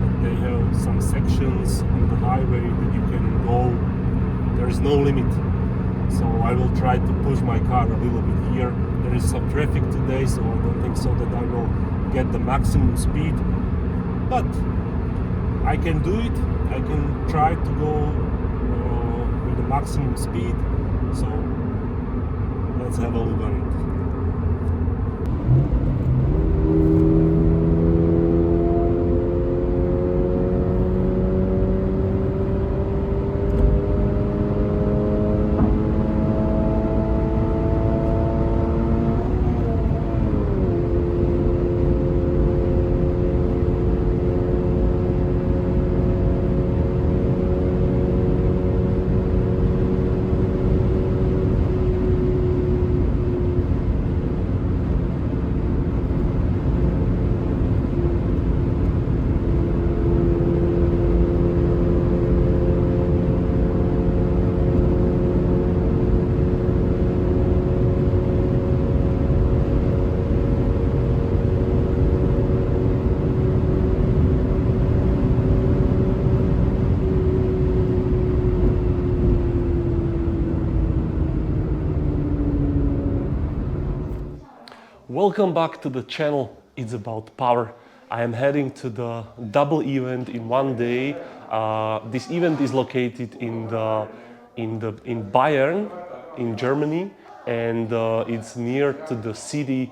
that they have some sections on the highway that you can go. There is no limit. So I will try to push my car a little bit here. There is some traffic today, so I don't think so that I will get the maximum speed. But I can do it. I can try to go with the maximum speed. So let's have a look on it. Welcome back to the channel. It's about power. I am heading to the double event in one day. This event is located in Bayern, in Germany, and it's near to the city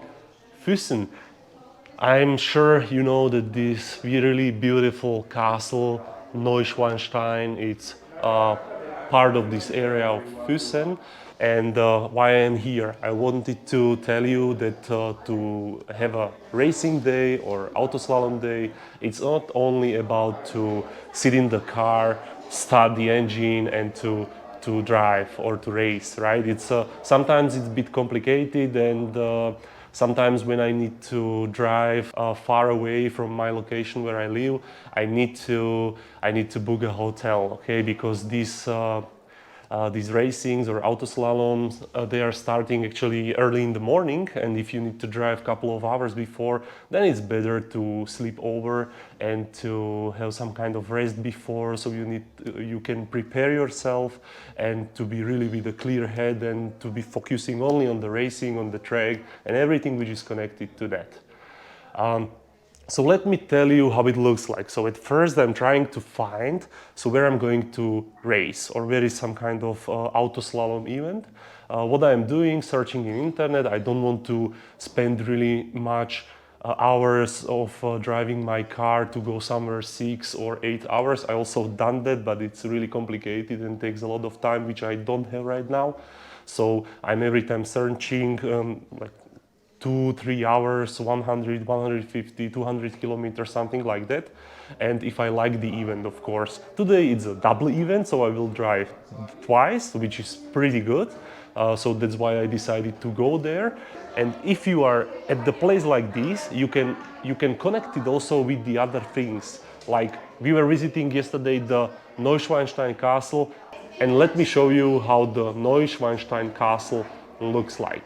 Füssen. I'm sure you know that this really beautiful castle, Neuschwanstein, it's part of this area of Füssen. And why I am here, I wanted to tell you that to have a racing day or Autoslalom day, it's not only about to sit in the car, start the engine and to drive or to race, right? It's sometimes it's a bit complicated, and sometimes when I need to drive far away from my location where I live, I need to book a hotel, okay? Because these racings or autoslaloms, they are starting actually early in the morning, and if you need to drive a couple of hours before, then it's better to sleep over and to have some kind of rest before, so you can prepare yourself and to be really with a clear head and to be focusing only on the racing, on the track and everything which is connected to that. So let me tell you how it looks like. So at first I'm trying to find where I'm going to race or where is some kind of autoslalom event. What I'm doing, searching in internet. I don't want to spend really much hours of driving my car to go somewhere 6 or 8 hours. I also done that, but it's really complicated and takes a lot of time, which I don't have right now. So I'm every time searching like 2-3 hours, 100, 150, 200 kilometers, something like that. And if I like the event, of course. Today it's a double event, so I will drive twice, which is pretty good. So that's why I decided to go there. And if you are at the place like this, you can connect it also with the other things. Like we were visiting yesterday the Neuschwanstein Castle, and let me show you how the Neuschwanstein Castle looks like.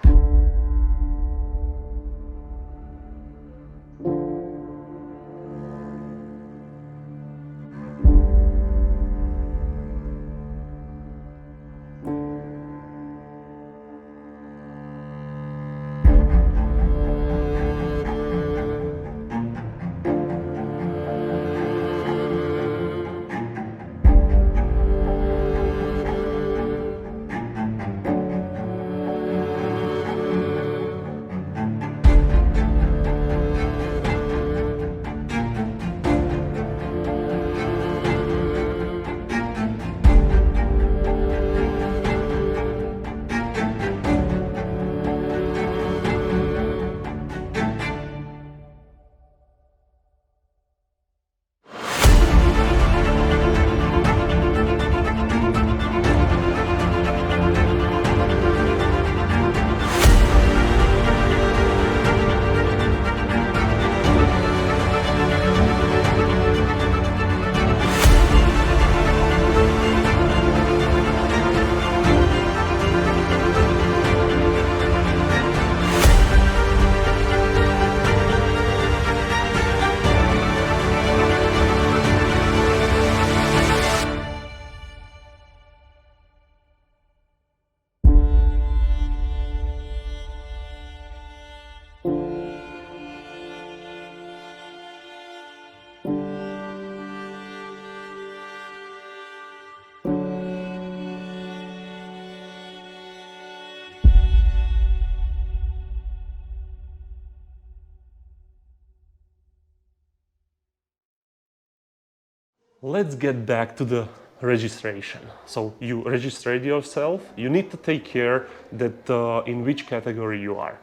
Let's get back to the registration. So you registered yourself. You need to take care that in which category you are.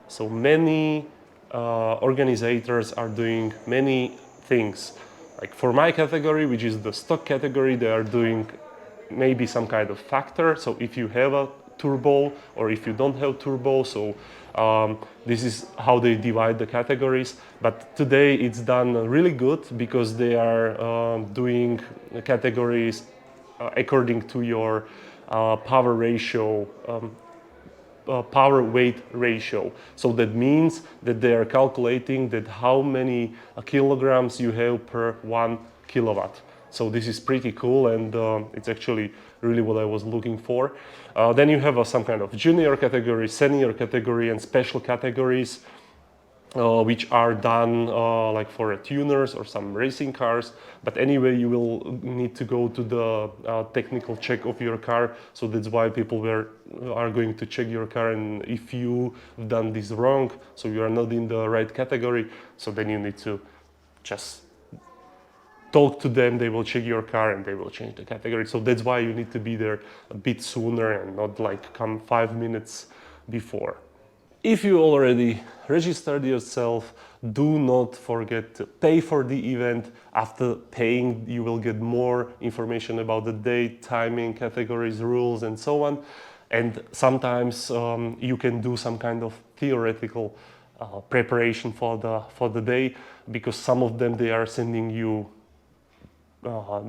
So many organizers are doing many things. Like for my category, which is the stock category, they are doing maybe some kind of factor. So if you have a turbo or if you don't have turbo, so this is how they divide the categories. But today it's done really good because they are doing categories according to your power ratio, power weight ratio. So that means that they are calculating that how many kilograms you have per 1 kilowatt. So this is pretty cool, and it's actually really what I was looking for. Then you have some kind of junior category, senior category, and special categories, which are done like for tuners or some racing cars. But anyway, you will need to go to the technical check of your car. So that's why people are going to check your car. And if you've done this wrong, so you are not in the right category, so then you need to just talk to them. They will check your car and they will change the category. So that's why you need to be there a bit sooner and not like come 5 minutes before. If you already registered yourself, do not forget to pay for the event. After paying, you will get more information about the date, timing, categories, rules, and so on. And sometimes you can do some kind of theoretical preparation for the day, because some of them, they are sending you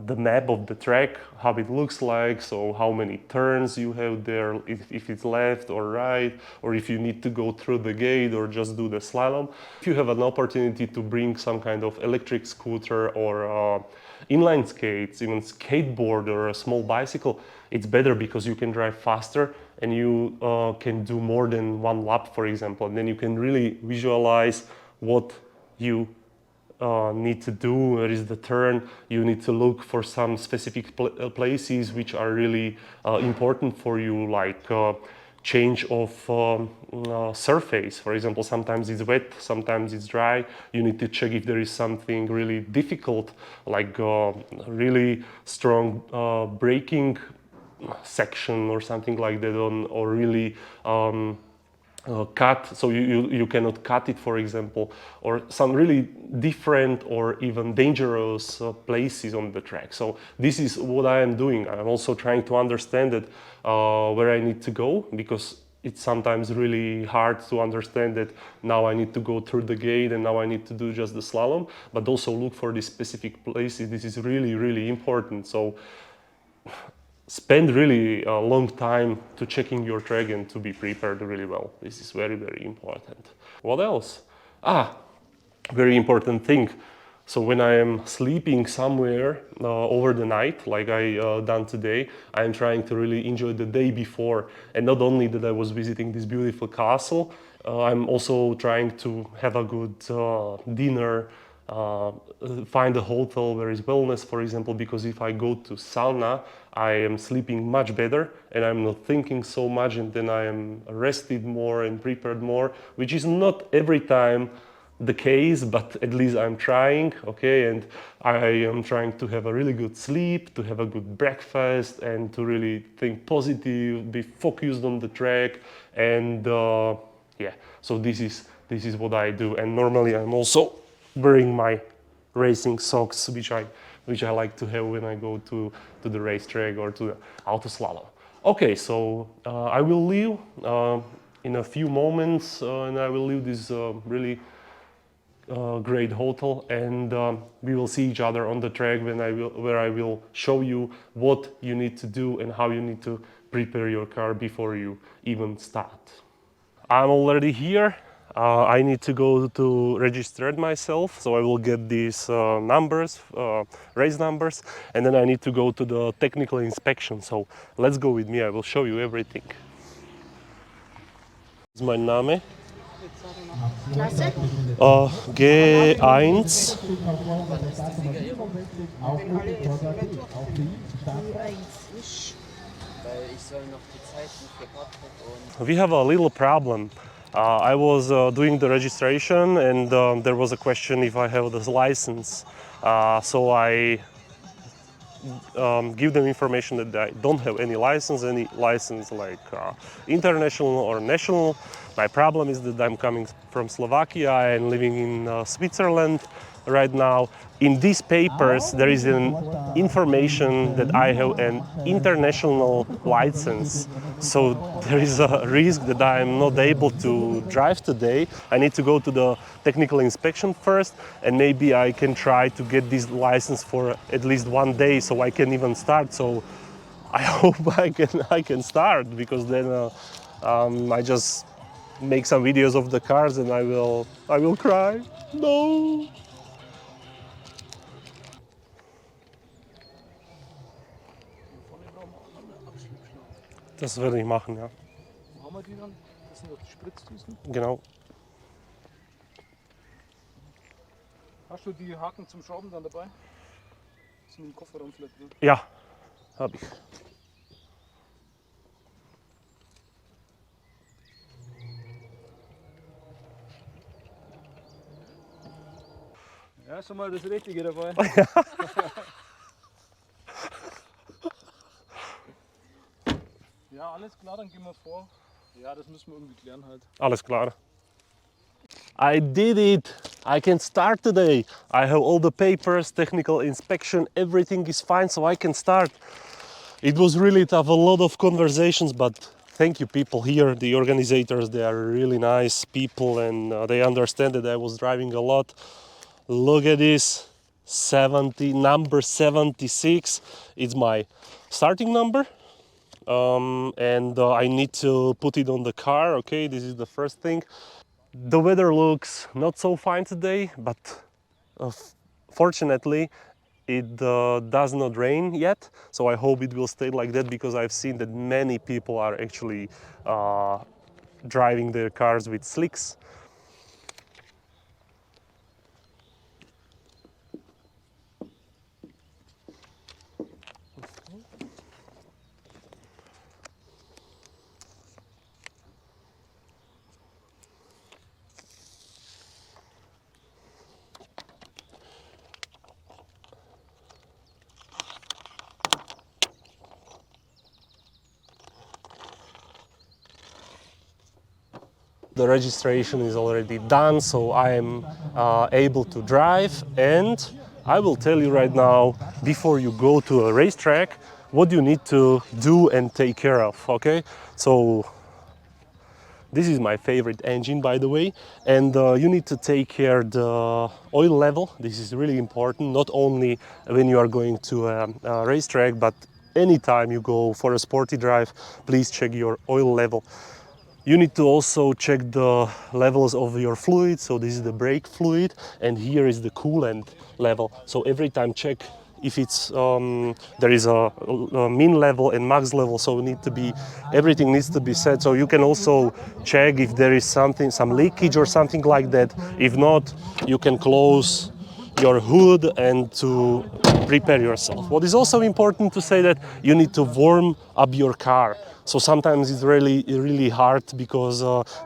the map of the track, how it looks like, so how many turns you have there, if it's left or right, or if you need to go through the gate or just do the slalom. If you have an opportunity to bring some kind of electric scooter or inline skates, even skateboard or a small bicycle, it's better because you can drive faster and you can do more than one lap, for example, and then you can really visualize what you need to do, where is the turn. You need to look for some specific places which are really important for you, like change of surface. For example, sometimes it's wet, sometimes it's dry. You need to check if there is something really difficult, like really strong braking section or something like that, or really cut, so you cannot cut it, for example, or some really different or even dangerous places on the track. So this is what I am doing. I'm also trying to understand it, where I need to go, because it's sometimes really hard to understand that now I need to go through the gate and now I need to do just the slalom, but also look for these specific places. This is really, really important. So spend really a long time to checking your track and to be prepared really well. This is very, very important. What else? Very important thing. So when I am sleeping somewhere over the night, like I done today, I am trying to really enjoy the day before. And not only that I was visiting this beautiful castle, I'm also trying to have a good dinner, find a hotel where is wellness, for example, because if I go to sauna, I am sleeping much better and I'm not thinking so much, and then I am rested more and prepared more, which is not every time the case, but at least I'm trying, okay? And I am trying to have a really good sleep, to have a good breakfast, and to really think positive, be focused on the track, and yeah. So this is what I do. And normally I'm also wearing my racing socks, which I like to have when I go to the racetrack or to the Autoslalom. Okay, so I will leave in a few moments, and I will leave this really great hotel, and we will see each other on the track where I will show you what you need to do and how you need to prepare your car before you even start. I'm already here. I need to go to register myself, so I will get these numbers, race numbers, and then I need to go to the technical inspection. So let's go with me, I will show you everything. This is my name. Klasse? G1. We have a little problem. I was doing the registration, and there was a question if I have the license. So I give them information that I don't have any license like international or national. My problem is that I'm coming from Slovakia and living in Switzerland right now. In these papers, there is an information that I have an international license. So there is a risk that I'm not able to drive today. I need to go to the technical inspection first, and maybe I can try to get this license for at least one day so I can even start. So I hope I can start, because then I just make some videos of the cars and I will cry. No. Das werde ich machen, ja. Wo haben wir die dann? Das sind doch die Spritzdüsen. Genau. Hast du die Haken zum Schrauben dann dabei? Die sind im Kofferraum vielleicht drin. Ja, habe ich. Ja, schon mal das Richtige dabei. Ja, alles klar, dann gehen wir vor. Ja, das müssen wir irgendwie klären halt. Alles klar. I did it! I can start today. I have all the papers, technical inspection, everything is fine, so I can start. It was really tough, a lot of conversations, but thank you people here, the organizers, they are really nice people, and they understand that I was driving a lot. Look at this, number 76, it's my starting number. And I need to put it on the car, okay, this is the first thing. The weather looks not so fine today, but fortunately it does not rain yet, so I hope it will stay like that, because I've seen that many people are actually driving their cars with slicks. The registration is already done, so I am able to drive, and I will tell you right now, before you go to a racetrack, what you need to do and take care of, okay? So this is my favorite engine, by the way, and you need to take care the oil level. This is really important, not only when you are going to a racetrack, but anytime you go for a sporty drive, please check your oil level. You need to also check the levels of your fluid. So this is the brake fluid, and here is the coolant level. So every time check if it's there is a min level and max level. So everything needs to be set. So you can also check if there is some leakage or something like that. If not, you can close your hood and to prepare yourself. What is also important to say that you need to warm up your car. So sometimes it's really hard, because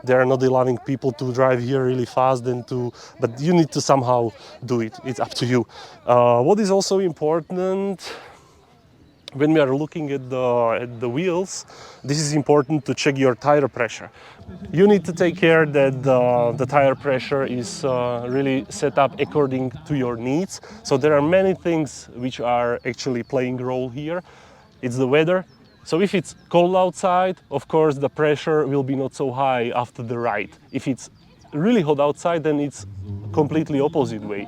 they are not allowing people to drive here really fast but you need to somehow do it. It's up to you. What is also important, when we are looking at the wheels, this is important to check your tire pressure. You need to take care that the tire pressure is really set up according to your needs. So there are many things which are actually playing a role here. It's the weather. So if it's cold outside, of course the pressure will be not so high after the ride. If it's really hot outside, then it's completely opposite way.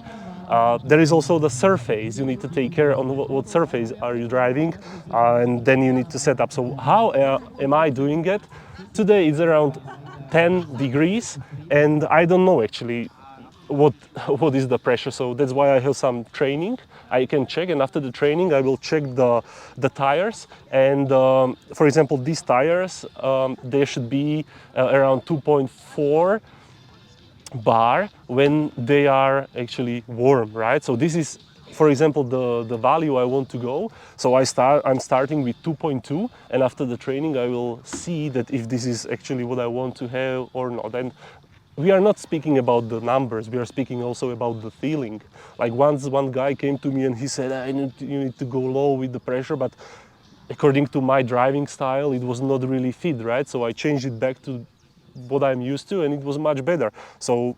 There is also the surface. You need to take care on what surface are you driving, and then you need to set up. So how am I doing it? Today it's around 10 degrees, and I don't know actually what is the pressure. So that's why I have some training. I can check, and after the training I will check the tires. And for example, these tires, they should be around 2.4 bar when they are actually warm, right? So this is, for example, the value I want to go. So I'm starting with 2.2, and after the training I will see that if this is actually what I want to have or not. And we are not speaking about the numbers, we are speaking also about the feeling. Like once one guy came to me and he said, you need to go low with the pressure, but according to my driving style, it was not really fit, right? So I changed it back to what I'm used to and it was much better. So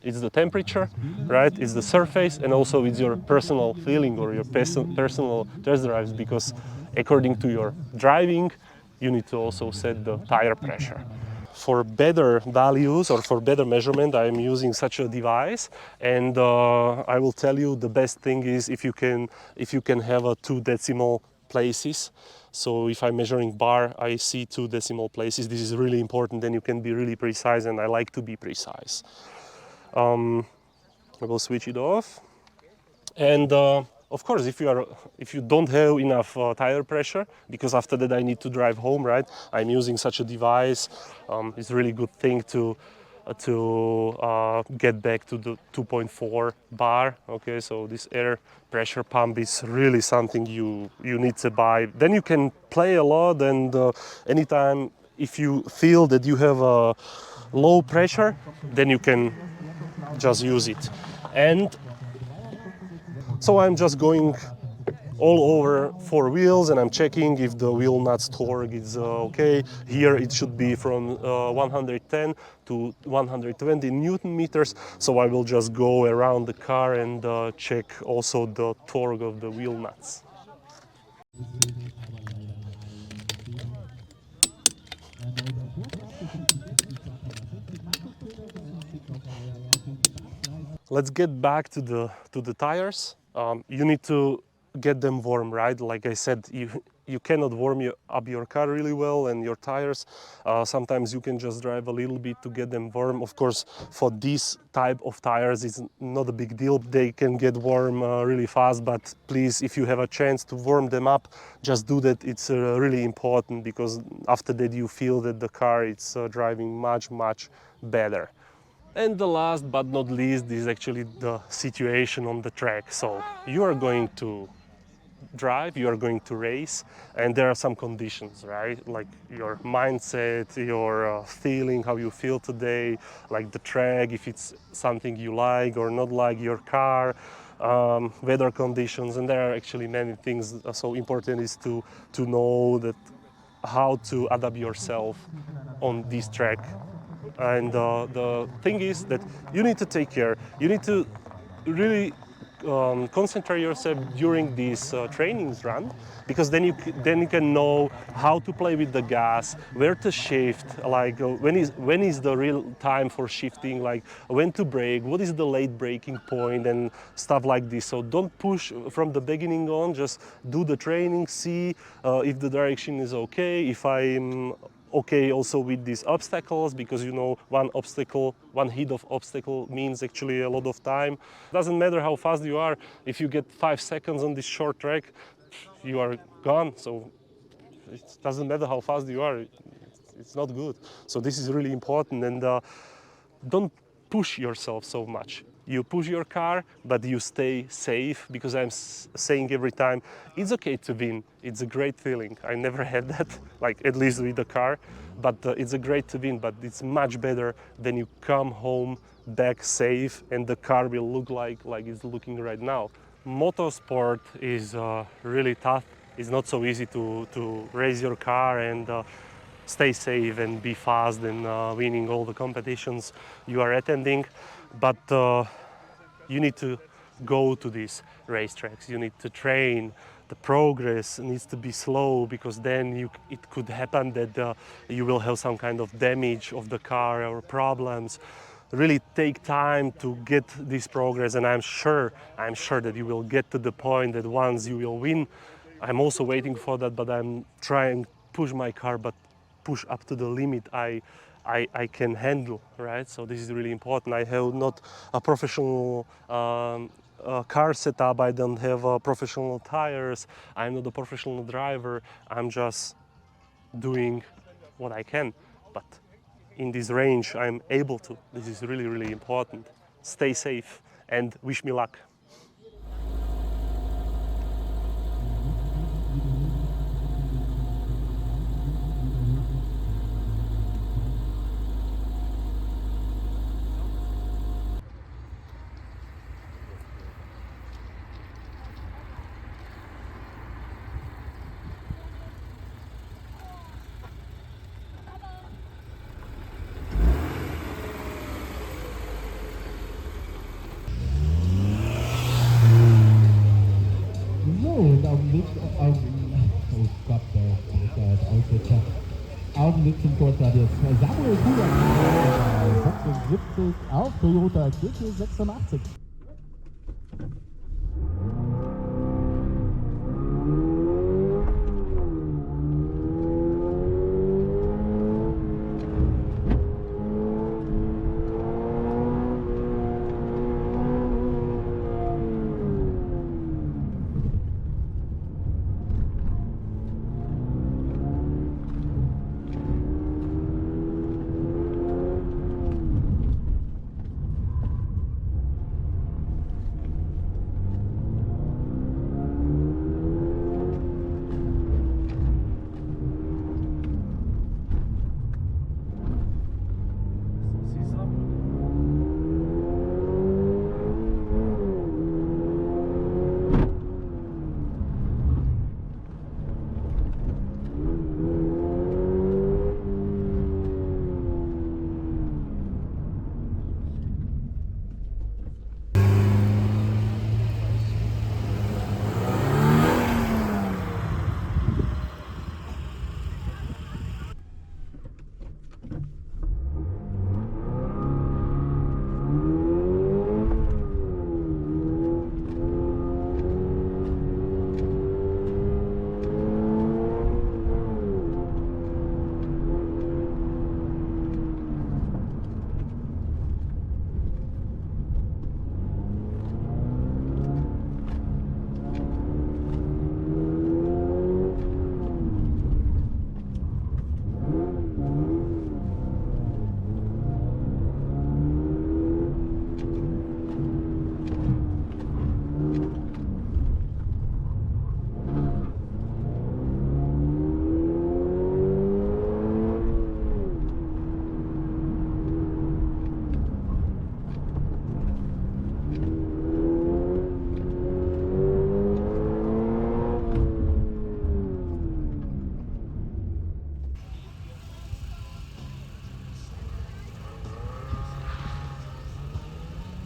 it's the temperature, right? It's the surface, and also it's your personal feeling or your personal test drives, because according to your driving, you need to also set the tire pressure. For better values or for better measurement, I'm using such a device, and I will tell you the best thing is if you can have a 2 decimal places. So if I'm measuring bar, I see 2 decimal places. This is really important, then you can be really precise, and I like to be precise. I will switch it off. And of course, if you don't have enough tire pressure, because after that I need to drive home, right? I'm using such a device. It's a really good thing to get back to the 2.4 bar. Okay, so this air pressure pump is really something you need to buy. Then you can play a lot, and anytime if you feel that you have a low pressure, then you can just use it. And so I'm just going all over 4 wheels and I'm checking if the wheel nuts torque is okay. Here it should be from 110 to 120 Newton meters. So I will just go around the car and check also the torque of the wheel nuts. Let's get back to the tires. You need to get them warm, right? Like I said, you cannot warm up your car really well, and your tires. Sometimes you can just drive a little bit to get them warm. Of course, for this type of tires, it's not a big deal. They can get warm really fast, but please, if you have a chance to warm them up, just do that. It's really important, because after that you feel that the car is driving much better. And the last but not least is actually the situation on the track. So you are going to drive, you are going to race, and there are some conditions, right? Like your mindset, your feeling, how you feel today, like the track, if it's something you like or not like, your car, weather conditions, and there are actually many things. So important is to know that how to adapt yourself on this track. And the thing is that you need to take care. You need to really concentrate yourself during these trainings run, because then you can know how to play with the gas, where to shift, like when is the real time for shifting, like when to brake, what is the late braking point, and stuff like this. So don't push from the beginning on. Just do the training, see if the direction is okay, if I'm okay also with these obstacles, because one hit of obstacle means actually a lot of time. Doesn't matter how fast you are, if you get 5 seconds on this short track, you are gone. So it doesn't matter how fast you are, it's not good. So this is really important, and don't push yourself so much. You push your car, but you stay safe, because I'm saying every time, it's okay to win. It's a great feeling. I never had that, like at least with the car, but it's a great to win, but it's much better than you come home back safe and the car will look like it's looking right now. Motorsport is really tough. It's not so easy to race your car and stay safe and be fast and winning all the competitions you are attending. But you need to go to these racetracks. You need to train. The progress needs to be slow, because then it could happen that you will have some kind of damage of the car or problems. Really take time to get this progress, and I'm sure that you will get to the point that once you will win. I'm also waiting for that, but I'm trying to push my car, but push up to the limit I can handle, right? So this is really important. I have not a professional car setup. I don't have professional tires. I'm not a professional driver. I'm just doing what I can. But in this range, I'm able to. This is really important. Stay safe and wish me luck. Augenblick, oh Gott, der Aussetzer. Augenblick zum Kurzstart jetzt. Samuel Pujak 76 auf Toyota GR86.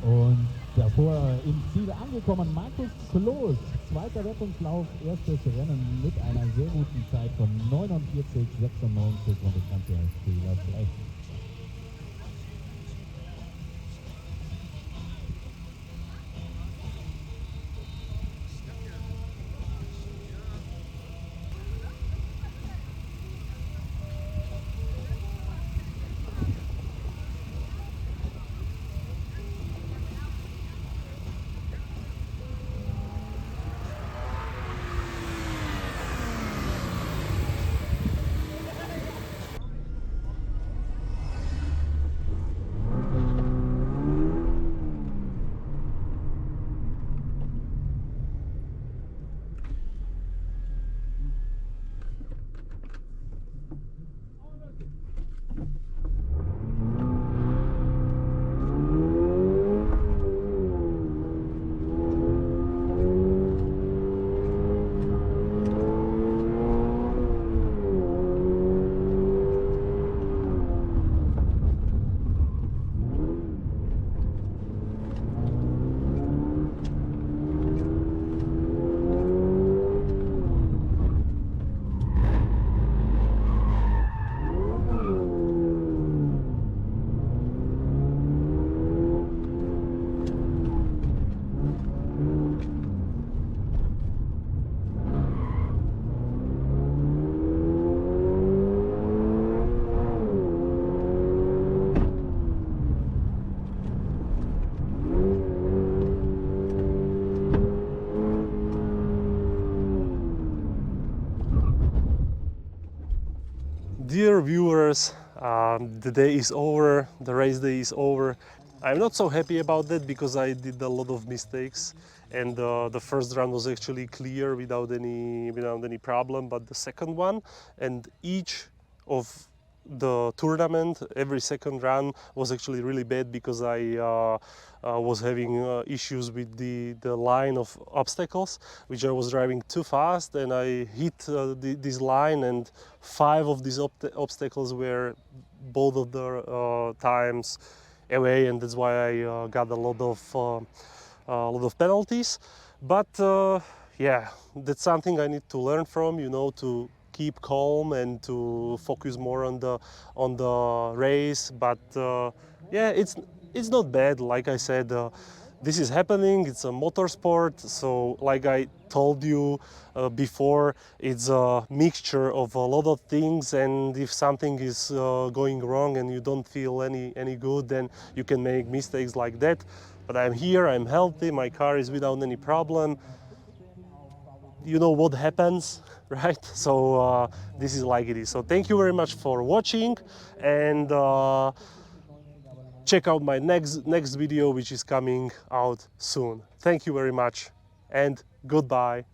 Und davor im Ziel angekommen, Markus Kloß, zweiter Rettungslauf, erstes Rennen mit einer sehr guten Zeit von 49,96 und das Ganze als fehlerfrei. Dear viewers, the day is over, the race day is over. I'm not so happy about that because I did a lot of mistakes, and the first run was actually clear without any problem, but the second one and each of the tournament, every second run was actually really bad because I was having issues with the line of obstacles, which I was driving too fast, and I hit this line, and 5 of these obstacles were both of the times away, and that's why I got a lot of penalties. But yeah, that's something I need to learn from, you know, to keep calm and to focus more on the race. But yeah, it's not bad. Like I said, this is happening. It's a motorsport. So, like I told you before, it's a mixture of a lot of things. And if something is going wrong and you don't feel any good, then you can make mistakes like that. But I'm here. I'm healthy. My car is without any problem. You know what happens, right? So this is like it is. So thank you very much for watching, and check out my next video, which is coming out soon. Thank you very much, and goodbye.